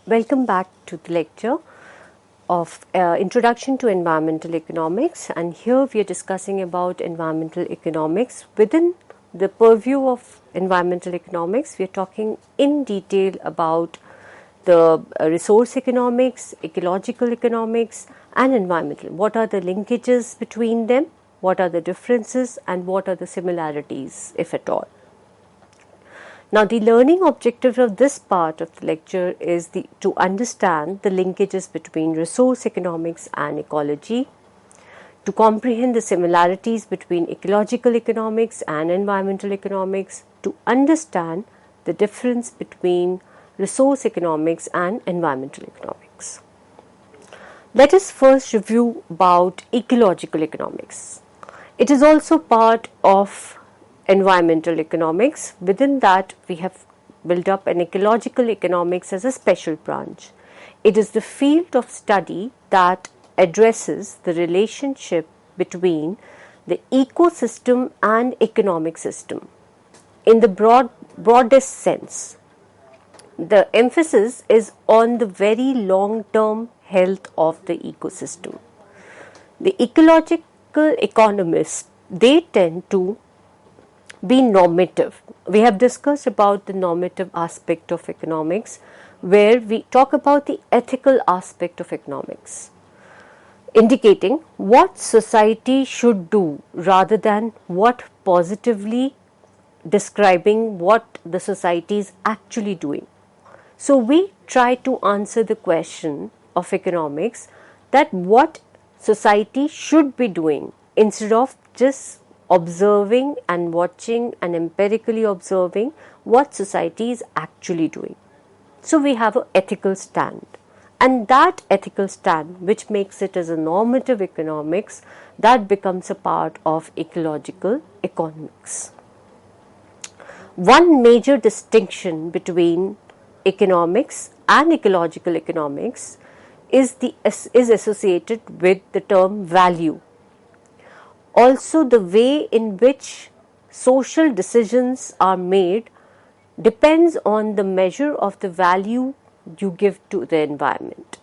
Welcome back to the lecture of Introduction to Environmental Economics, and here we are discussing about environmental economics. Within the purview of environmental economics, we are talking in detail about the resource economics, ecological economics and environmental. What are the linkages between them? What are the differences and what are the similarities, if at all? Now, the learning objective of this part of the lecture is to understand the linkages between resource economics and ecology, to comprehend the similarities between ecological economics and environmental economics, to understand the difference between resource economics and environmental economics. Let us first review about ecological economics. It is also part of environmental economics. Within that, we have built up an ecological economics as a special branch. It is the field of study that addresses the relationship between the ecosystem and economic system. In the broadest sense, the emphasis is on the very long-term health of the ecosystem. The ecological economists, they tend to be normative. We have discussed about the normative aspect of economics, where we talk about the ethical aspect of economics, indicating what society should do rather than what positively describing what the society is actually doing. So we try to answer the question of economics that what society should be doing instead of just observing and watching and empirically observing what society is actually doing. So we have an ethical stand, and that ethical stand, which makes it as a normative economics, that becomes a part of ecological economics. One major distinction between economics and ecological economics is associated with the term value. Also, the way in which social decisions are made depends on the measure of the value you give to the environment.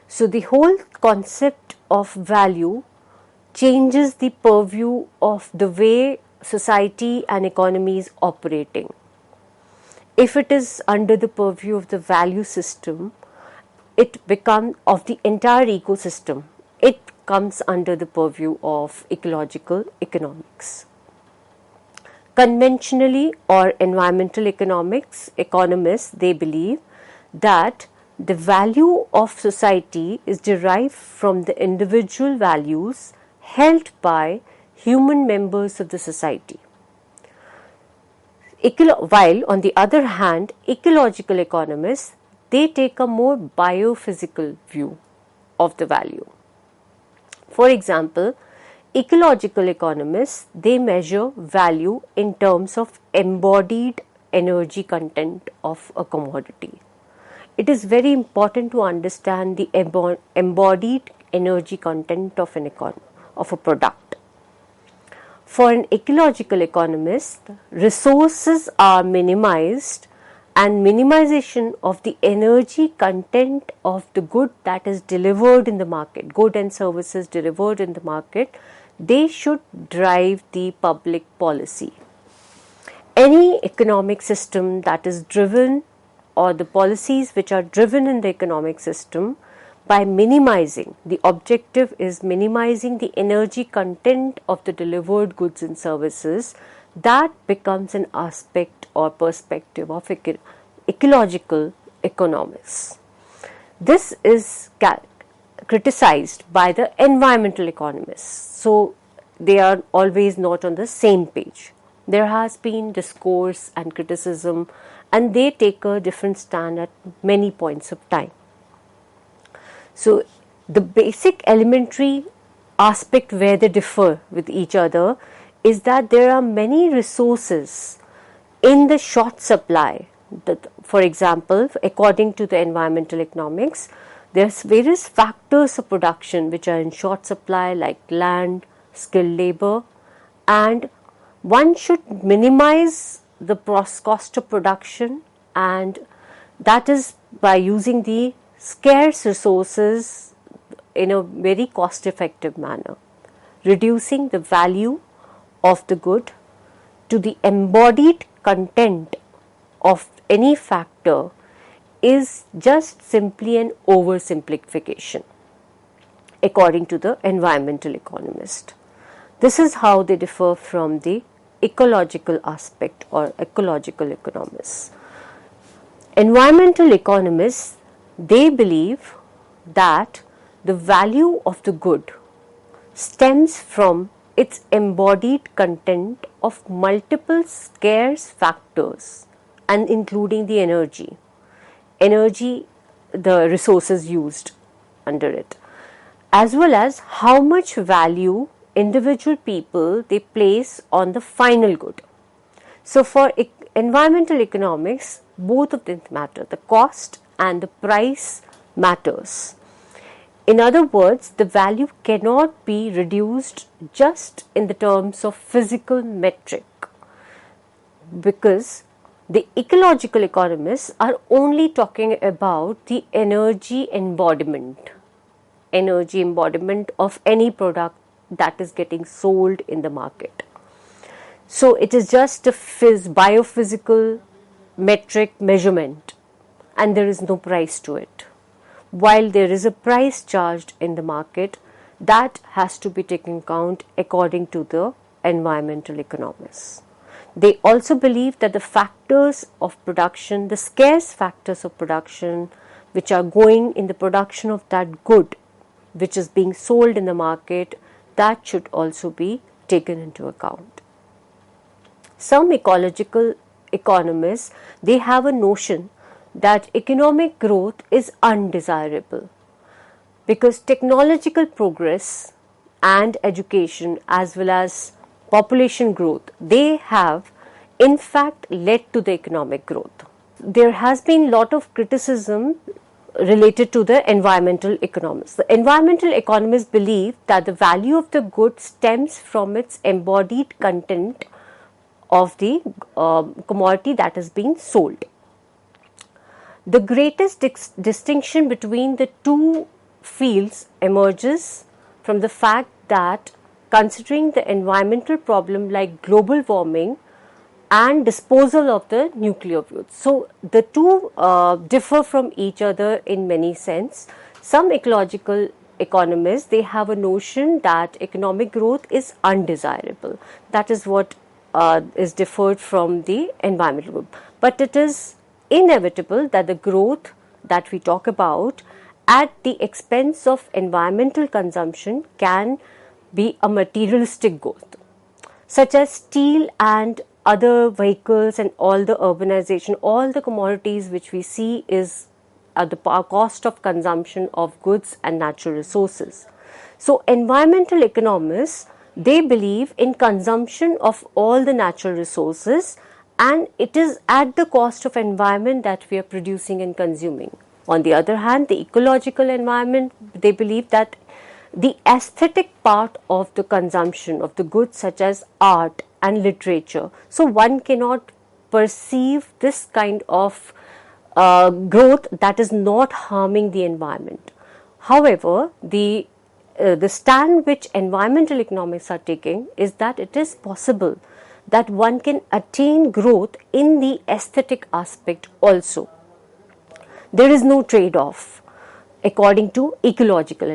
So, the whole concept of value changes the purview of the way society and economy is operating. If it is under the purview of the value system, it becomes of the entire ecosystem. It comes under the purview of ecological economics. Conventionally, or environmental economists, they believe that the value of society is derived from the individual values held by human members of the society. While on the other hand, ecological economists, they take a more biophysical view of the value. For example, ecological economists, they measure value in terms of embodied energy content of a commodity. It is very important to understand the embodied energy content of a product. For an ecological economist, resources are minimized, and minimization of the energy content of the good that is delivered in the market, good and services delivered in the market, they should drive the public policy. Any economic system that is driven, or the policies which are driven in the economic system by minimizing, the objective is minimizing the energy content of the delivered goods and services, that becomes an aspect or perspective of ecological economics. This is criticized by the environmental economists. So they are always not on the same page. There has been discourse and criticism, and they take a different stand at many points of time. So the basic elementary aspect where they differ with each other is that there are many resources in the short supply. For example, according to the environmental economics, there's various factors of production which are in short supply, like land, skilled labor, and one should minimize the cost of production, and that is by using the scarce resources in a very cost effective manner, reducing the value of the good to the embodied content of any factor is just simply an oversimplification, according to the environmental economist. This is how they differ from the ecological aspect or ecological economists. Environmental economists, they believe that the value of the good stems from its embodied content of multiple scarce factors and including the energy, the resources used under it, as well as how much value individual people they place on the final good. So for environmental economics, both of them matter. The cost and the price matters. In other words, the value cannot be reduced just in the terms of physical metric, because the ecological economists are only talking about the energy embodiment of any product that is getting sold in the market. So it is just a biophysical metric measurement, and there is no price to it. While there is a price charged in the market, that has to be taken account according to the environmental economists. They also believe that the factors of production, the scarce factors of production, which are going in the production of that good which is being sold in the market, that should also be taken into account. Some ecological economists, they have a notion that economic growth is undesirable because technological progress and education as well as population growth, they have in fact led to the economic growth. There has been a lot of criticism related to the environmental economists. The environmental economists believe that the value of the good stems from its embodied content of the commodity that is being sold. The greatest distinction between the two fields emerges from the fact that considering the environmental problem like global warming and disposal of the nuclear fuels. So the two differ from each other in many sense. Some ecological economists, they have a notion that economic growth is undesirable. That is what is differed from the environmental group. But it is inevitable that the growth that we talk about at the expense of environmental consumption can be a materialistic growth, such as steel and other vehicles and all the urbanization, all the commodities which we see is at the cost of consumption of goods and natural resources. So environmental economists, they believe in consumption of all the natural resources, and it is at the cost of environment that we are producing and consuming. On the other hand, the ecological environment, they believe that the aesthetic part of the consumption of the goods such as art and literature, so one cannot perceive this kind of growth that is not harming the environment. However, the stand which environmental economics are taking is that it is possible that one can attain growth in the aesthetic aspect also. There is no trade-off according to ecological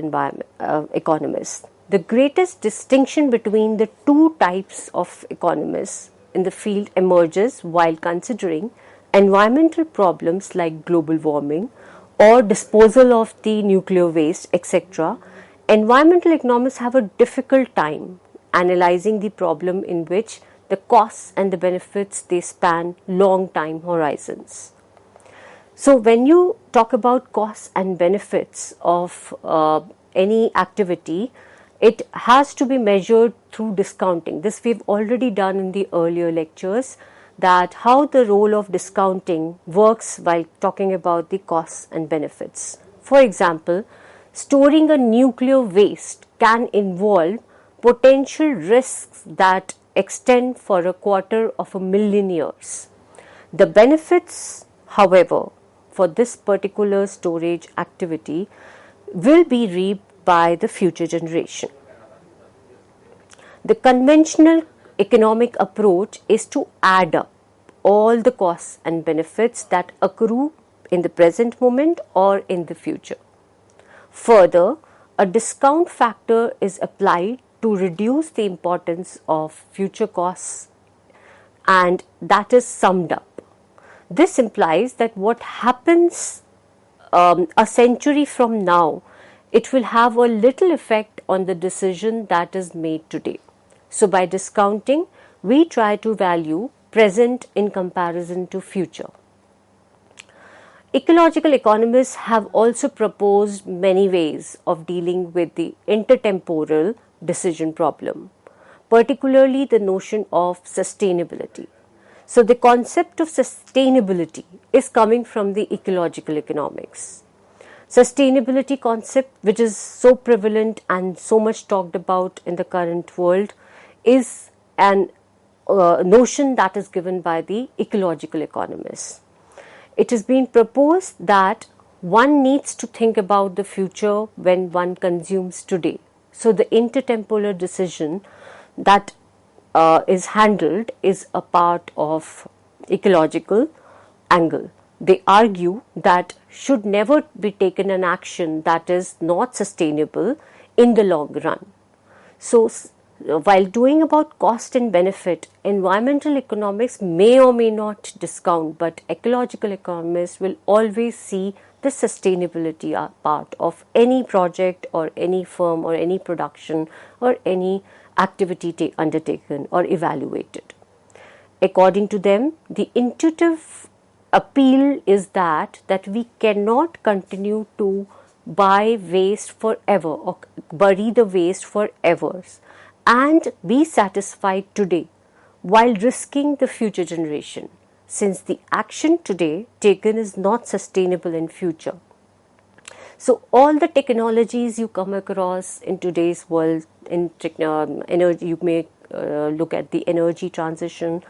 economists. The greatest distinction between the two types of economists in the field emerges while considering environmental problems like global warming or disposal of the nuclear waste, etc. Environmental economists have a difficult time analyzing the problem in which the costs and the benefits, they span long time horizons. So when you talk about costs and benefits of any activity, it has to be measured through discounting. This we've already done in the earlier lectures, that how the role of discounting works while talking about the costs and benefits. For example, storing a nuclear waste can involve potential risks that extend for 250,000 years. The benefits, however, for this particular storage activity will be reaped by the future generation. The conventional economic approach is to add up all the costs and benefits that accrue in the present moment or in the future. Further, a discount factor is applied to reduce the importance of future costs, and that is summed up. This implies that what happens a century from now, it will have a little effect on the decision that is made today. So by discounting, we try to value present in comparison to future. Ecological economists have also proposed many ways of dealing with the intertemporal decision problem, particularly the notion of sustainability. So the concept of sustainability is coming from the ecological economics. Sustainability concept, which is so prevalent and so much talked about in the current world, is an notion that is given by the ecological economists. It has been proposed that one needs to think about the future when one consumes today. So the intertemporal decision that is handled is a part of ecological angle. They argue that should never be taken an action that is not sustainable in the long run. So while doing about cost and benefit, environmental economics may or may not discount, but ecological economists will always see the sustainability part of any project or any firm or any production or any activity undertaken or evaluated. According to them, the intuitive appeal is that we cannot continue to buy waste forever or bury the waste forever and be satisfied today while risking the future generation, since the action today taken is not sustainable in future. So all the technologies you come across in today's world, in energy, you may look at the energy transition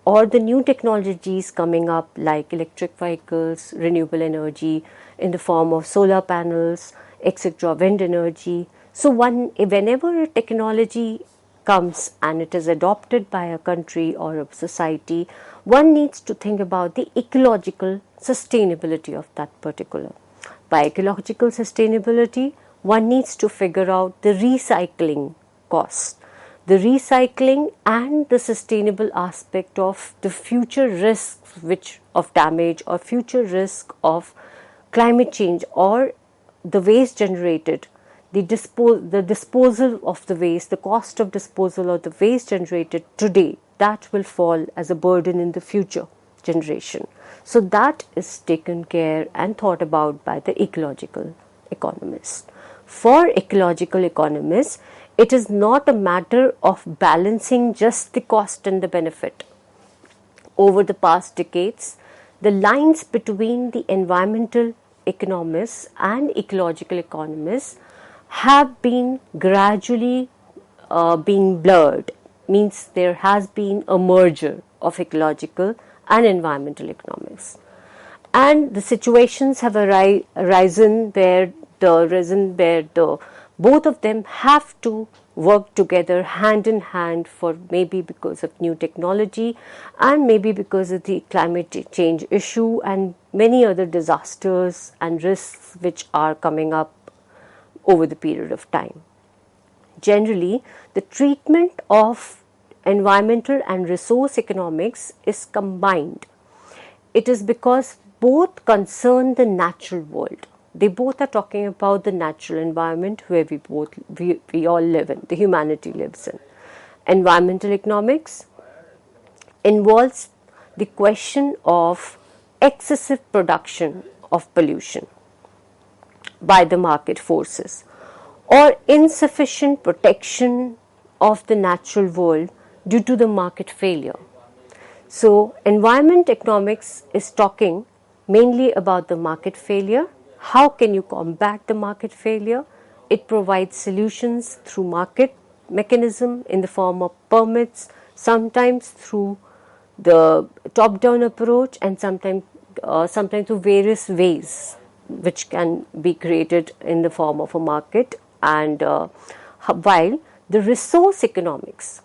or the new technologies coming up like electric vehicles, renewable energy in the form of solar panels, etc., wind energy. So whenever a technology comes and it is adopted by a country or a society, one needs to think about the ecological sustainability of that particular. By ecological sustainability, one needs to figure out the recycling cost, the recycling and the sustainable aspect of the future risks of damage or future risk of climate change or the waste generated, the disposal of the waste, the cost of disposal of the waste generated today, that will fall as a burden in the future generation. So that is taken care and thought about by the ecological economists. For ecological economists, it is not a matter of balancing just the cost and the benefit. Over the past decades, the lines between the environmental economists and ecological economists have been gradually being blurred, means there has been a merger of ecological and environmental economics. And the situations have arisen where both of them have to work together hand in hand, for maybe because of new technology and maybe because of the climate change issue and many other disasters and risks which are coming up over the period of time. Generally, the treatment of environmental and resource economics is combined. It is because both concern the natural world. They both are talking about the natural environment where we all live in, the humanity lives in. Environmental economics involves the question of excessive production of pollution by the market forces or insufficient protection of the natural world due to the market failure. So, environment economics is talking mainly about the market failure. How can you combat the market failure? It provides solutions through market mechanism in the form of permits, sometimes through the top-down approach and sometimes sometimes through various ways which can be created in the form of a market, and while the resource economics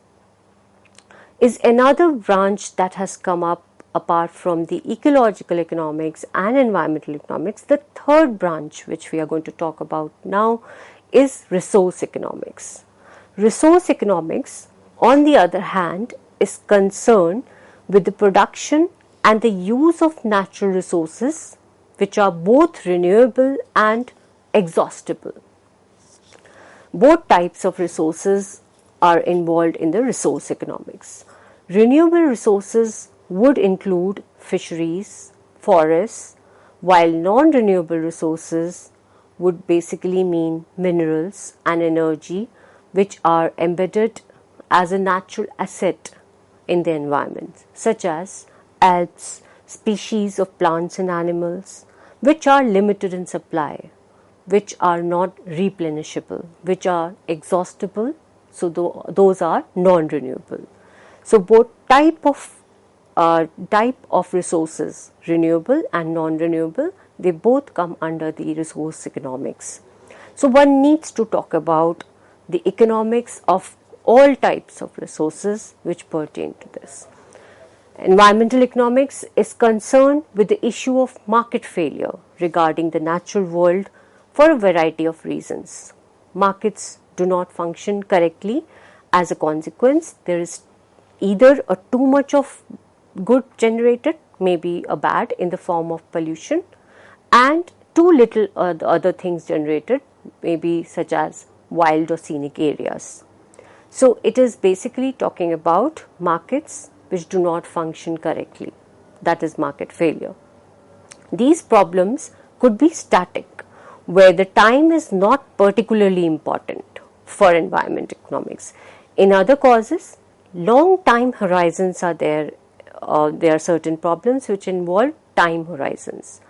is another branch that has come up apart from the ecological economics and environmental economics. The third branch which we are going to talk about now is resource economics. Resource economics, on the other hand, is concerned with the production and the use of natural resources which are both renewable and exhaustible. Both types of resources are involved in the resource economics. Renewable resources would include fisheries, forests, while non-renewable resources would basically mean minerals and energy which are embedded as a natural asset in the environment, such as alps, species of plants and animals which are limited in supply, which are not replenishable, which are exhaustible, so those are non-renewable. So both type of resources, renewable and non-renewable, they both come under the resource economics. So one needs to talk about the economics of all types of resources which pertain to this. Environmental economics is concerned with the issue of market failure regarding the natural world for a variety of reasons. Markets do not function correctly. As a consequence, there is either a too much of good generated, maybe a bad in the form of pollution, and too little other things generated, maybe such as wild or scenic areas. So it is basically talking about markets which do not function correctly. That is market failure. These problems could be static, where the time is not particularly important for environment economics. In other causes, long time horizons are there. There are certain problems which involve time horizons.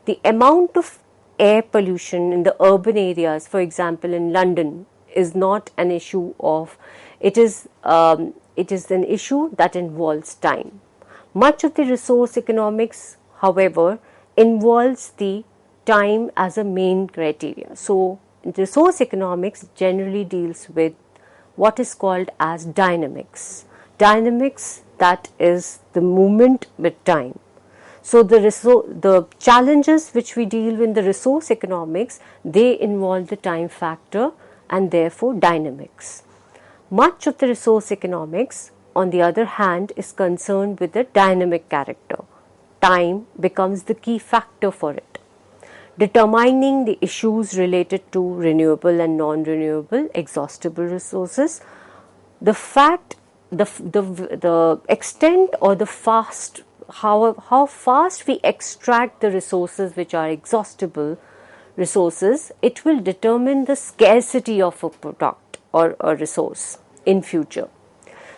The amount of air pollution in the urban areas, for example in London, is not an issue of, it is an issue that involves time. Much of the resource economics, however, involves the time as a main criteria. So resource economics generally deals with what is called as dynamics. Dynamics, that is the movement with time. So the challenges which we deal with in the resource economics, they involve the time factor and therefore dynamics. Much of the resource economics, on the other hand, is concerned with the dynamic character. Time becomes the key factor for it. Determining the issues related to renewable and non-renewable exhaustible resources, the extent or how fast we extract the resources which are exhaustible resources, it will determine the scarcity of a product or a resource in future.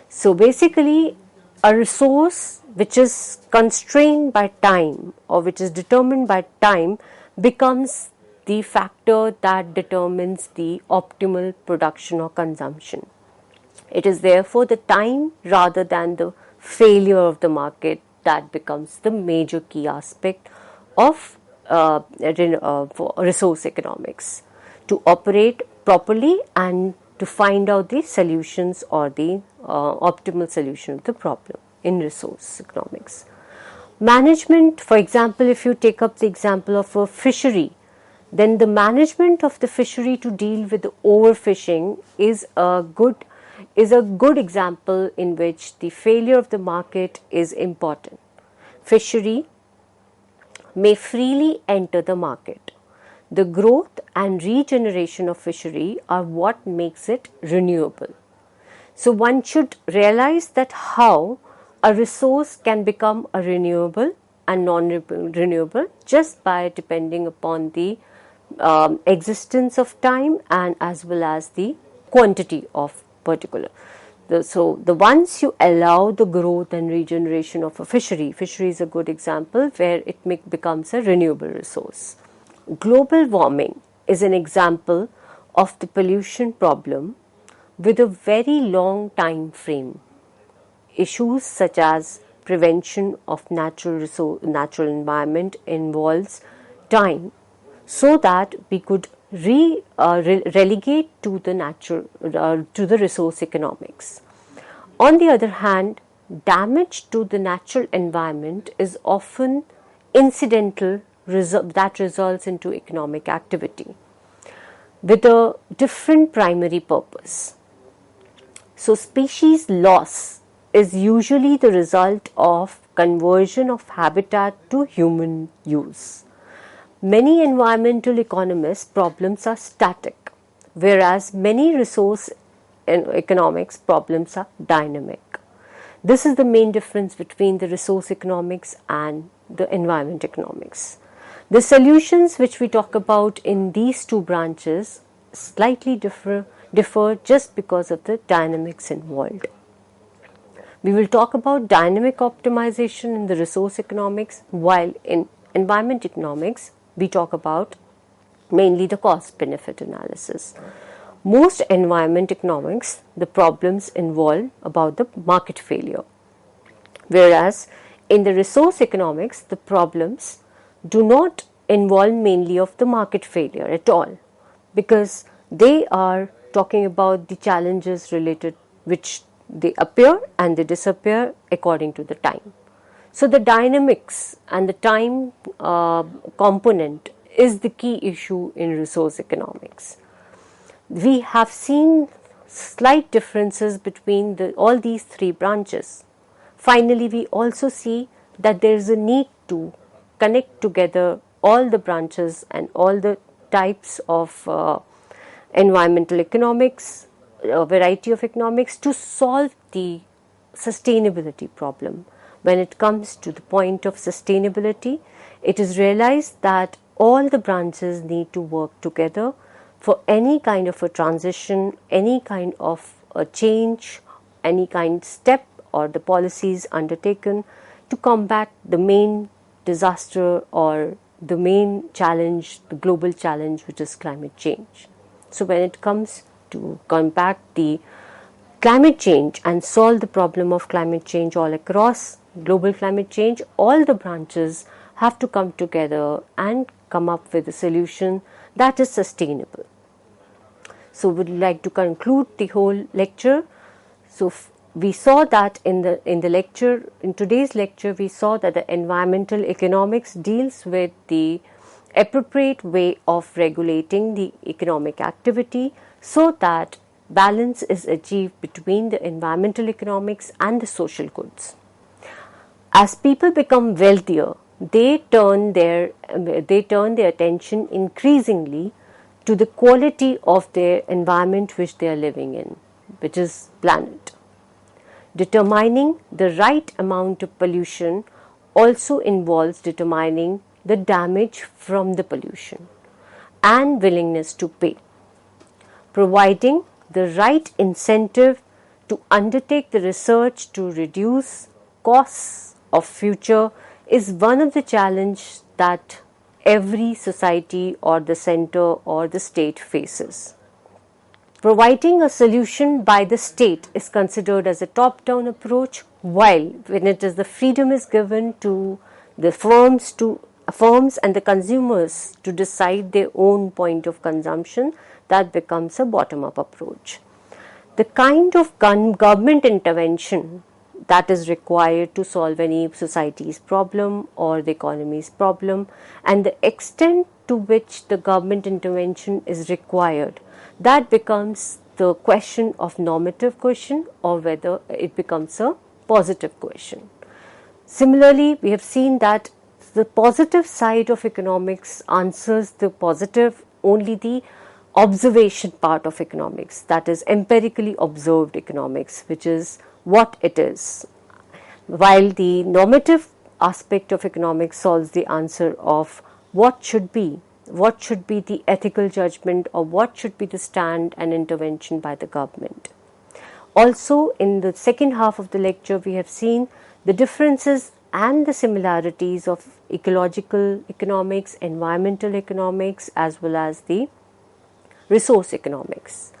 So basically, a resource which is constrained by time or which is determined by time becomes the factor that determines the optimal production or consumption. It is therefore the time rather than the failure of the market that becomes the major key aspect of resource economics to operate properly and to find out the solutions or the optimal solution of the problem in resource economics. Management, for example, if you take up the example of a fishery, then the management of the fishery to deal with the overfishing is a good example in which the failure of the market is important. Fishery may freely enter the market. The growth and regeneration of fishery are what makes it renewable. So one should realize that how a resource can become a renewable and non-renewable just by depending upon the existence of time and as well as the quantity of particular. So once you allow the growth and regeneration of a fishery is a good example where it becomes a renewable resource. Global warming is an example of the pollution problem with a very long time frame. Issues such as prevention of natural environment involves time, so that we could relegate to the resource economics. On the other hand, damage to the natural environment is often incidental that results into economic activity with a different primary purpose. So, species loss is usually the result of conversion of habitat to human use. Many environmental economists' problems are static, whereas many resource economics problems are dynamic. This is the main difference between the resource economics and the environment economics. The solutions which we talk about in these two branches slightly differ just because of the dynamics involved. We will talk about dynamic optimization in the resource economics, while in environment economics we talk about mainly the cost benefit analysis. Most environment economics, the problems involve about the market failure, whereas in the resource economics the problems do not involve mainly of the market failure at all, because they are talking about the challenges related which they appear and they disappear according to the time. So the dynamics and the time component is the key issue in resource economics. We have seen slight differences between all these three branches. Finally, we also see that there is a need to connect together all the branches and all the types of environmental economics, a variety of economics, to solve the sustainability problem. When it comes to the point of sustainability, it is realized that all the branches need to work together for any kind of a transition, any kind of a change, any kind of step or the policies undertaken to combat the main disaster or the main challenge, the global challenge, which is climate change. So when it comes to combat the climate change and solve the problem of climate change all across global climate change, all the branches have to come together and come up with a solution that is sustainable. So we would like to conclude the whole lecture. So we saw that in today's lecture, we saw that the environmental economics deals with the appropriate way of regulating the economic activity so that balance is achieved between the environmental economics and the social goods. As people become wealthier, they turn their attention increasingly to the quality of their environment which they are living in, which is planet. Determining the right amount of pollution also involves determining the damage from the pollution and willingness to pay. Providing the right incentive to undertake the research to reduce costs of future is one of the challenges that every society or the center or the state faces. Providing a solution by the state is considered as a top-down approach, while when it is the freedom is given to the firms and the consumers to decide their own point of consumption, that becomes a bottom-up approach. The kind of government intervention that is required to solve any society's problem or the economy's problem, and the extent to which the government intervention is required, that becomes the question of normative question or whether it becomes a positive question. Similarly, we have seen that the positive side of economics answers the positive only the observation part of economics, that is empirically observed economics, which is what it is, while the normative aspect of economics solves the answer of what should be the ethical judgment or what should be the stand and intervention by the government. Also, in the second half of the lecture, we have seen the differences and the similarities of ecological economics, environmental economics, as well as the resource economics.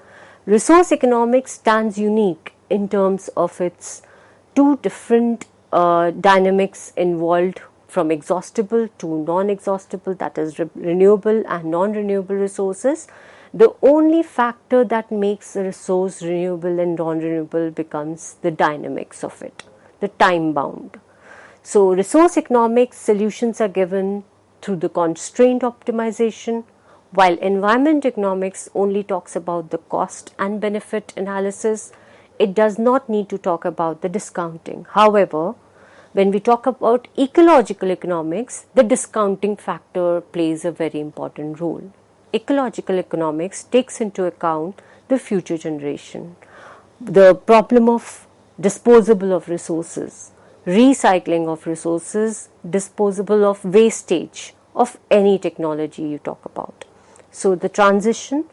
Resource economics stands unique in terms of its two different dynamics involved from exhaustible to non-exhaustible, that is renewable and non-renewable resources. The only factor that makes a resource renewable and non-renewable becomes the dynamics of it, the time bound. So resource economics solutions are given through the constraint optimization, while environment economics only talks about the cost and benefit analysis. It does not need to talk about the discounting. However, when we talk about ecological economics, the discounting factor plays a very important role. Ecological economics takes into account the future generation, the problem of disposable of resources, recycling of resources, disposable of wastage of any technology you talk about. So the transition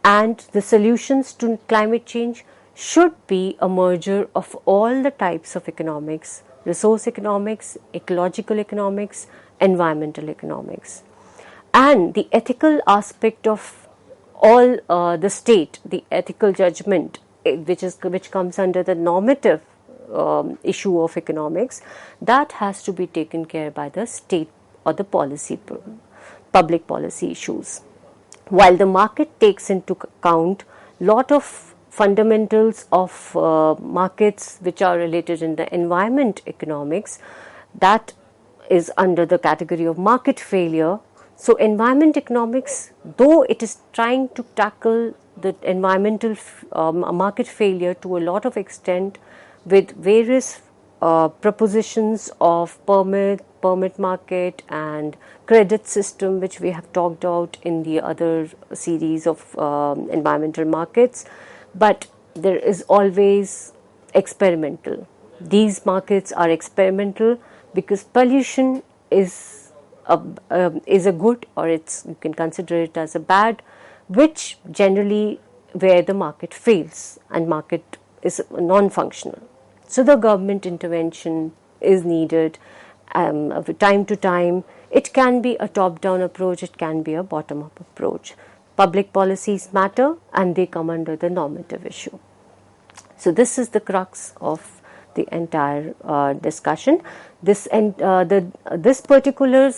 and the solutions to climate change should be a merger of all the types of economics: resource economics, ecological economics, environmental economics. And the ethical aspect of all the state, the ethical judgment, which comes under the normative issue of economics, that has to be taken care by the state or the public policy issues. While the market takes into account lot of fundamentals of markets which are related in the environment economics, that is under the category of market failure. So environment economics, though it is trying to tackle the environmental market failure to a lot of extent with various propositions of permit market and credit system, which we have talked about in the other series of environmental markets, but there is always experimental. These markets are experimental because pollution is a good, or you can consider it as a bad, which generally where the market fails and market is non-functional. So the government intervention is needed time to time. It can be a top-down approach, it can be a bottom-up approach. Public policies matter and they come under the normative issue. So this is the crux of the entire discussion. This particular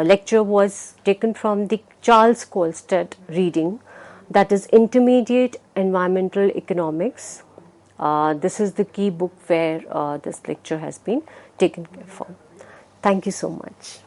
lecture was taken from the Charles Colstead reading, that is Intermediate Environmental Economics. This is the key book where this lecture has been taken care from. Thank you so much.